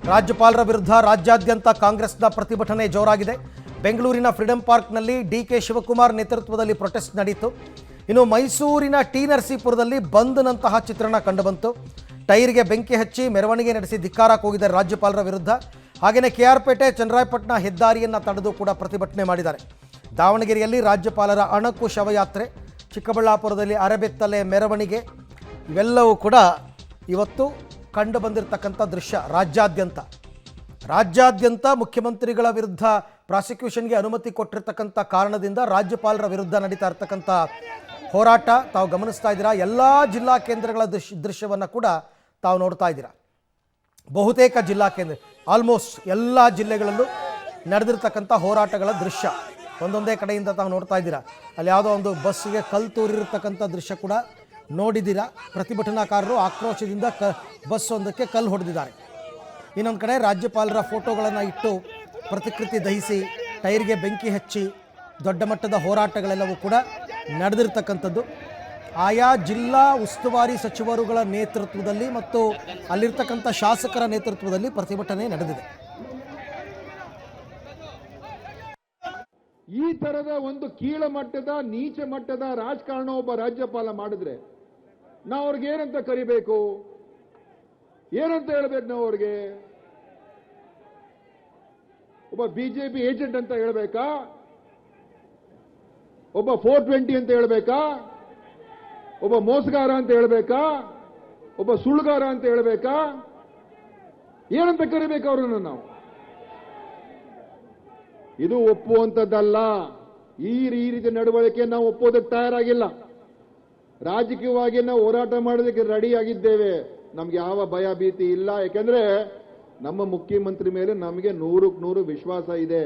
ರಾಜ್ಯಪಾಲರ ವಿರುದ್ಧ ರಾಜ್ಯಾದ್ಯಂತ ಕಾಂಗ್ರೆಸ್ನ ಪ್ರತಿಭಟನೆ ಜೋರಾಗಿದೆ. ಬೆಂಗಳೂರಿನ ಫ್ರೀಡಂ ಪಾರ್ಕ್ನಲ್ಲಿ ಡಿಕೆ ಶಿವಕುಮಾರ್ ನೇತೃತ್ವದಲ್ಲಿ ಪ್ರೊಟೆಸ್ಟ್ ನಡೆಯಿತು. ಇನ್ನು ಮೈಸೂರಿನ ಟಿ ನರಸೀಪುರದಲ್ಲಿ ಬಂದ್ನಂತಹ ಚಿತ್ರಣ ಕಂಡುಬಂತು. ಟೈರ್ಗೆ ಬೆಂಕಿ ಹಚ್ಚಿ ಮೆರವಣಿಗೆ ನಡೆಸಿ ಧಿಕ್ಕಾರ ಕೂಗಿದ್ದಾರೆ ರಾಜ್ಯಪಾಲರ ವಿರುದ್ಧ. ಹಾಗೆಯೇ ಕೆಆರ್ಪೇಟೆ ಚನ್ನರಾಯಪಟ್ಟಣ ಹೆದ್ದಾರಿಯನ್ನು ತಡೆದು ಕೂಡ ಪ್ರತಿಭಟನೆ ಮಾಡಿದ್ದಾರೆ. ದಾವಣಗೆರೆಯಲ್ಲಿ ರಾಜ್ಯಪಾಲರ ಅಣಕು ಶವಯಾತ್ರೆ, ಚಿಕ್ಕಬಳ್ಳಾಪುರದಲ್ಲಿ ಅರೆಬೆತ್ತಲೆ ಮೆರವಣಿಗೆ ಇವೆಲ್ಲವೂ ಕೂಡ ಇವತ್ತು ಕಂಡು ಬಂದಿರತಕ್ಕಂಥ ದೃಶ್ಯ. ರಾಜ್ಯಾದ್ಯಂತ ಮುಖ್ಯಮಂತ್ರಿಗಳ ವಿರುದ್ಧ ಪ್ರಾಸಿಕ್ಯೂಷನ್ಗೆ ಅನುಮತಿ ಕೊಟ್ಟಿರ್ತಕ್ಕಂಥ ಕಾರಣದಿಂದ ರಾಜ್ಯಪಾಲರ ವಿರುದ್ಧ ನಡೀತಾ ಇರ್ತಕ್ಕಂಥ ಹೋರಾಟ ತಾವು ಗಮನಿಸ್ತಾ ಇದ್ದೀರಾ. ಎಲ್ಲ ಜಿಲ್ಲಾ ಕೇಂದ್ರಗಳ ದೃಶ್ಯವನ್ನು ಕೂಡ ತಾವು ನೋಡ್ತಾ ಇದ್ದೀರಾ. ಬಹುತೇಕ ಜಿಲ್ಲಾ ಕೇಂದ್ರ ಆಲ್ಮೋಸ್ಟ್ ಎಲ್ಲ ಜಿಲ್ಲೆಗಳಲ್ಲೂ ನಡೆದಿರ್ತಕ್ಕಂಥ ಹೋರಾಟಗಳ ದೃಶ್ಯ ಒಂದೊಂದೇ ಕಡೆಯಿಂದ ತಾವು ನೋಡ್ತಾ ಇದ್ದೀರಾ. ಅಲ್ಲಿ ಯಾವುದೋ ಒಂದು ಬಸ್ಸಿಗೆ ಕಲ್ಲು ತೂರಿರ್ತಕ್ಕಂಥ ದೃಶ್ಯ ಕೂಡ ನೋಡಿದ್ದೀರಾ. ಪ್ರತಿಭಟನಾಕಾರರು ಆಕ್ರೋಶದಿಂದ ಬಸ್ ಒಂದಕ್ಕೆ ಕಲ್ಲು ಹೊಡೆದಿದ್ದಾರೆ. ಇನ್ನೊಂದು ಕಡೆ ರಾಜ್ಯಪಾಲರ ಫೋಟೋಗಳನ್ನು ಇಟ್ಟು ಪ್ರತಿಕೃತಿ ದಹಿಸಿ ಟೈರ್ಗೆ ಬೆಂಕಿ ಹಚ್ಚಿ ದೊಡ್ಡ ಮಟ್ಟದ ಹೋರಾಟಗಳೆಲ್ಲವೂ ಕೂಡ ನಡೆದಿರ್ತಕ್ಕಂಥದ್ದು. ಆಯಾ ಜಿಲ್ಲಾ ಉಸ್ತುವಾರಿ ಸಚಿವರುಗಳ ನೇತೃತ್ವದಲ್ಲಿ ಮತ್ತು ಅಲ್ಲಿರ್ತಕ್ಕಂಥ ಶಾಸಕರ ನೇತೃತ್ವದಲ್ಲಿ ಪ್ರತಿಭಟನೆ ನಡೆದಿದೆ. ಈ ತರದ ಒಂದು ಕೀಳಮಟ್ಟದ ನೀಚ ಮಟ್ಟದ ರಾಜಕಾರಣ ಒಬ್ಬ ರಾಜ್ಯಪಾಲ ಮಾಡಿದ್ರೆ ನಾವು ಅವ್ರಿಗೆ ಏನಂತ ಕರಿಬೇಕು, ಏನಂತ ಹೇಳ್ಬೇಕು? ನಾವು ಅವ್ರಿಗೆ ಒಬ್ಬ ಬಿಜೆಪಿ ಏಜೆಂಟ್ ಅಂತ ಹೇಳ್ಬೇಕಾ? ಒಬ್ಬ 420 ಅಂತ ಹೇಳ್ಬೇಕಾ? ಒಬ್ಬ ಮೋಸಗಾರ ಅಂತ ಹೇಳ್ಬೇಕಾ? ಒಬ್ಬ ಸುಳ್ಳುಗಾರ ಅಂತ ಹೇಳ್ಬೇಕಾ? ಏನಂತ ಕರಿಬೇಕು ಅವ್ರನ್ನ ನಾವು? ಇದು ಒಪ್ಪುವಂಥದ್ದಲ್ಲ. ಈ ರೀತಿ ನಡವಳಿಕೆ ನಾವು ಒಪ್ಪೋದಕ್ಕೆ ತಯಾರಾಗಿಲ್ಲ. ರಾಜಕೀಯವಾಗಿ ನಾವು ಹೋರಾಟ ಮಾಡೋದಕ್ಕೆ ರೆಡಿ ಆಗಿದ್ದೇವೆ. ನಮ್ಗೆ ಯಾವ ಭಯ ಭೀತಿ ಇಲ್ಲ. ಯಾಕೆಂದ್ರೆ ನಮ್ಮ ಮುಖ್ಯಮಂತ್ರಿ ಮೇಲೆ ನಮಗೆ 100% ವಿಶ್ವಾಸ ಇದೆ.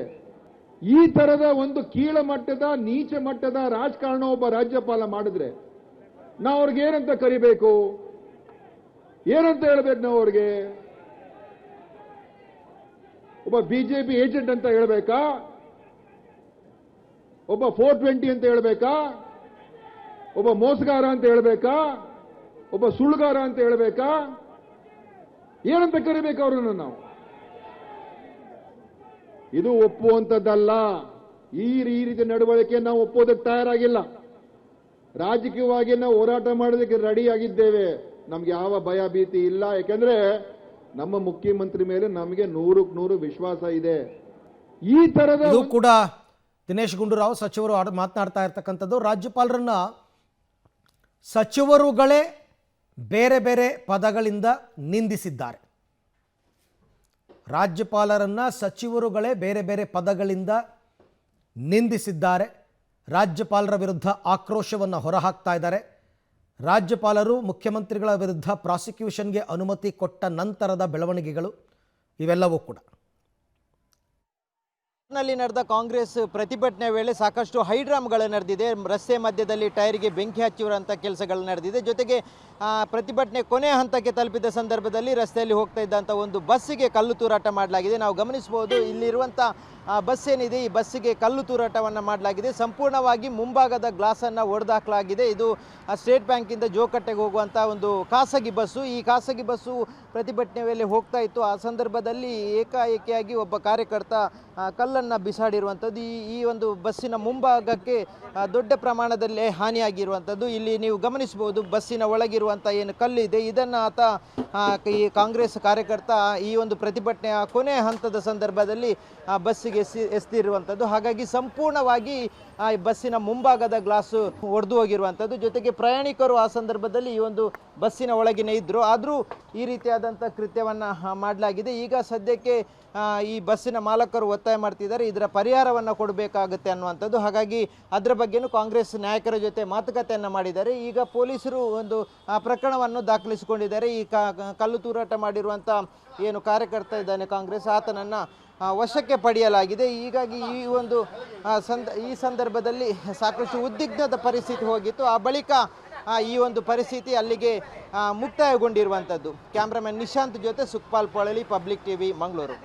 ಈ ತರದ ಒಂದು ಕೀಳಮಟ್ಟದ ನೀಚ ಮಟ್ಟದ ರಾಜಕಾರಣ ಒಬ್ಬ ರಾಜ್ಯಪಾಲ ಮಾಡಿದ್ರೆ ನಾವು ಅವ್ರಿಗೆ ಏನಂತ ಕರಿಬೇಕು, ಏನಂತ ಹೇಳ್ಬೇಕು? ನಾವು ಅವ್ರಿಗೆ ಒಬ್ಬ ಬಿಜೆಪಿ ಏಜೆಂಟ್ ಅಂತ ಹೇಳ್ಬೇಕಾ? ಒಬ್ಬ 420 ಅಂತ ಹೇಳ್ಬೇಕಾ? ಒಬ್ಬ ಮೋಸಗಾರ ಅಂತ ಹೇಳ್ಬೇಕಾ? ಒಬ್ಬ ಸುಳ್ಳುಗಾರ ಅಂತ ಹೇಳ್ಬೇಕಾ? ಏನಂತ ಕರಿಬೇಕು ಅವ್ರನ್ನ ನಾವು? ಇದು ಒಪ್ಪುವಂಥದ್ದಲ್ಲ. ಈ ರೀತಿ ನಡವಳಿಕೆ ನಾವು ಒಪ್ಪೋದಕ್ಕೆ ತಯಾರಾಗಿಲ್ಲ. ರಾಜಕೀಯವಾಗಿ ನಾವು ಹೋರಾಟ ಮಾಡೋದಕ್ಕೆ ರೆಡಿ ಆಗಿದ್ದೇವೆ. ನಮ್ಗೆ ಯಾವ ಭಯ ಭೀತಿ ಇಲ್ಲ. ಯಾಕೆಂದ್ರೆ ನಮ್ಮ ಮುಖ್ಯಮಂತ್ರಿ ಮೇಲೆ ನಮಗೆ 100% ವಿಶ್ವಾಸ ಇದೆ. ಈ ತರದ ಇದು ಕೂಡ ದಿನೇಶ್ ಗುಂಡೂರಾವ್ ಸಚಿವರು ಮಾತನಾಡ್ತಾ ಇರ್ತಕ್ಕಂಥದ್ದು. ರಾಜ್ಯಪಾಲರನ್ನ ಸಚಿವರುಗಳೇ ಬೇರೆ ಬೇರೆ ಪದಗಳಿಂದ ನಿಂದಿಸಿದ್ದಾರೆ. ರಾಜ್ಯಪಾಲರನ್ನ ಸಚಿವರುಗಳೇ ಬೇರೆ ಬೇರೆ ಪದಗಳಿಂದ ನಿಂದಿಸಿದ್ದಾರೆ. ರಾಜ್ಯಪಾಲರ ವಿರುದ್ಧ ಆಕ್ರೋಶವನ್ನು ಹೊರಹಾಕ್ತಾ ಇದ್ದಾರೆ. ರಾಜ್ಯಪಾಲರು ಮುಖ್ಯಮಂತ್ರಿಗಳ ವಿರುದ್ಧ ಪ್ರಾಸಿಕ್ಯೂಷನ್ಗೆ ಅನುಮತಿ ಕೊಟ್ಟ ನಂತರದ ಬೆಳವಣಿಗೆಗಳು ಇವೆಲ್ಲವೂ ಕೂಡ. ನಲ್ಲಿ ನಡೆದ ಕಾಂಗ್ರೆಸ್ ಪ್ರತಿಭಟನೆ ವೇಳೆ ಸಾಕಷ್ಟು ಹೈಡ್ರಾಮ್ಗಳು ನಡೆದಿದೆ. ರಸ್ತೆ ಮಧ್ಯದಲ್ಲಿ ಟೈರ್ಗೆ ಬೆಂಕಿ ಹಚ್ಚಿರುವಂಥ ಕೆಲಸಗಳು ನಡೆದಿದೆ. ಜೊತೆಗೆ ಪ್ರತಿಭಟನೆ ಕೊನೆ ಹಂತಕ್ಕೆ ತಲುಪಿದ ಸಂದರ್ಭದಲ್ಲಿ ರಸ್ತೆಯಲ್ಲಿ ಹೋಗ್ತಾ ಇದ್ದಂಥ ಒಂದು ಬಸ್ಸಿಗೆ ಕಲ್ಲು ತೂರಾಟ ಮಾಡಲಾಗಿದೆ. ನಾವು ಗಮನಿಸಬಹುದು, ಇಲ್ಲಿರುವಂಥ ಬಸ್ ಏನಿದೆ ಈ ಬಸ್ಸಿಗೆ ಕಲ್ಲು ತೂರಾಟವನ್ನು ಮಾಡಲಾಗಿದೆ. ಸಂಪೂರ್ಣವಾಗಿ ಮುಂಭಾಗದ ಗ್ಲಾಸನ್ನು ಒಡೆದಾಕಲಾಗಿದೆ. ಇದು ಸ್ಟೇಟ್ ಬ್ಯಾಂಕಿಂದ ಜೋಕಟ್ಟೆಗೆ ಹೋಗುವಂಥ ಒಂದು ಖಾಸಗಿ ಬಸ್ಸು. ಈ ಖಾಸಗಿ ಬಸ್ಸು ಪ್ರತಿಭಟನೆ ವೇಳೆ ಹೋಗ್ತಾ ಇತ್ತು. ಆ ಸಂದರ್ಭದಲ್ಲಿ ಏಕಾಏಕಿಯಾಗಿ ಒಬ್ಬ ಕಾರ್ಯಕರ್ತ ಕಲ್ಲನ್ನು ಬಿಸಾಡಿರುವಂಥದ್ದು. ಈ ಒಂದು ಬಸ್ಸಿನ ಮುಂಭಾಗಕ್ಕೆ ದೊಡ್ಡ ಪ್ರಮಾಣದಲ್ಲಿ ಹಾನಿಯಾಗಿರುವಂಥದ್ದು ಇಲ್ಲಿ ನೀವು ಗಮನಿಸಬಹುದು. ಬಸ್ಸಿನ ಒಳಗಿರುವಂಥ ಏನು ಕಲ್ಲಿದೆ ಇದನ್ನು ಆತ ಈ ಕಾಂಗ್ರೆಸ್ ಕಾರ್ಯಕರ್ತ ಈ ಒಂದು ಪ್ರತಿಭಟನೆಯ ಕೊನೆ ಹಂತದ ಸಂದರ್ಭದಲ್ಲಿ ಬಸ್ಸಿಗೆ ಎಸೆದಿರುವಂಥದ್ದು. ಹಾಗಾಗಿ ಸಂಪೂರ್ಣವಾಗಿ ಬಸ್ಸಿನ ಮುಂಭಾಗದ ಗ್ಲಾಸು ಒಡೆದು ಹೋಗಿರುವಂಥದ್ದು. ಜೊತೆಗೆ ಪ್ರಯಾಣಿಕರು ಆ ಸಂದರ್ಭದಲ್ಲಿ ಈ ಒಂದು ಬಸ್ಸಿನ ಒಳಗಿನೇ ಇದ್ದರು. ಆದರೂ ಈ ರೀತಿಯಾದಂಥ ಕೃತ್ಯವನ್ನು ಮಾಡಲಾಗಿದೆ. ಈಗ ಸದ್ಯಕ್ಕೆ ಈ ಬಸ್ಸಿನ ಮಾಲಕರು ಒತ್ತಾಯ ಮಾಡ್ತಿದ್ದಾರೆ, ಇದರ ಪರಿಹಾರವನ್ನು ಕೊಡಬೇಕಾಗುತ್ತೆ ಅನ್ನುವಂಥದ್ದು. ಹಾಗಾಗಿ ಅದರ ಬಗ್ಗೆನೂ ಕಾಂಗ್ರೆಸ್ ನಾಯಕರ ಜೊತೆ ಮಾತುಕತೆಯನ್ನು ಮಾಡಿದ್ದಾರೆ. ಈಗ ಪೊಲೀಸರು ಒಂದು ಪ್ರಕರಣವನ್ನು ದಾಖಲಿಸಿಕೊಂಡಿದ್ದಾರೆ. ಈ ಕಲ್ಲು ತೂರಾಟ ಮಾಡಿರುವಂಥ ಏನು ಕಾರ್ಯಕರ್ತ ಇದ್ದಾನೆ ಕಾಂಗ್ರೆಸ್, ಆತನನ್ನು ವಶಕ್ಕೆ ಪಡೆಯಲಾಗಿದೆ. ಹೀಗಾಗಿ ಈ ಸಂದರ್ಭದಲ್ಲಿ ಸಾಕಷ್ಟು ಉದ್ವಿಗ್ನದ ಪರಿಸ್ಥಿತಿ ಹೋಗಿತ್ತು. ಆ ಬಳಿಕ ಈ ಒಂದು ಪರಿಸ್ಥಿತಿ ಅಲ್ಲಿಗೆ ಮುಕ್ತಾಯಗೊಂಡಿರುವಂಥದ್ದು. ಕ್ಯಾಮ್ರಾಮನ್ ನಿಶಾಂತ್ ಜೊತೆ ಸುಖಪಾಲ್ ಪೊಳಲಿ, ಪಬ್ಲಿಕ್ ಟಿವಿ, ಮಂಗಳೂರು.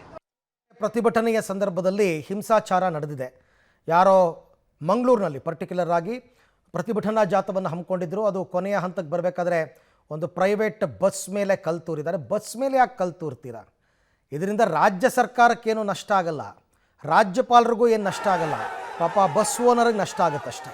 ಪ್ರತಿಭಟನೆಯ ಸಂದರ್ಭದಲ್ಲಿ ಹಿಂಸಾಚಾರ ನಡೆದಿದೆ. ಯಾರೋ ಮಂಗಳೂರಿನಲ್ಲಿ ಪರ್ಟಿಕ್ಯುಲರ್ ಆಗಿ ಪ್ರತಿಭಟನಾ ಜಾಥವನ್ನು ಹಮ್ಮಿಕೊಂಡಿದ್ರು. ಅದು ಕೊನೆಯ ಹಂತಕ್ಕೆ ಬರಬೇಕಾದ್ರೆ ಒಂದು ಪ್ರೈವೇಟ್ ಬಸ್ ಮೇಲೆ ಕಲ್ಲು ತೂರಿದ್ದಾರೆ. ಬಸ್ ಮೇಲೆ ಯಾಕೆ ಕಲ್ಲು ತೂರ್ತೀರಾ? ಇದರಿಂದ ರಾಜ್ಯ ಸರ್ಕಾರಕ್ಕೇನು ನಷ್ಟ ಆಗಲ್ಲ, ರಾಜ್ಯಪಾಲರಿಗೂ ಏನು ನಷ್ಟ ಆಗಲ್ಲ, ಪಾಪ ಬಸ್ ಓನರ್ಗೆ ನಷ್ಟ ಆಗುತ್ತಷ್ಟೆ.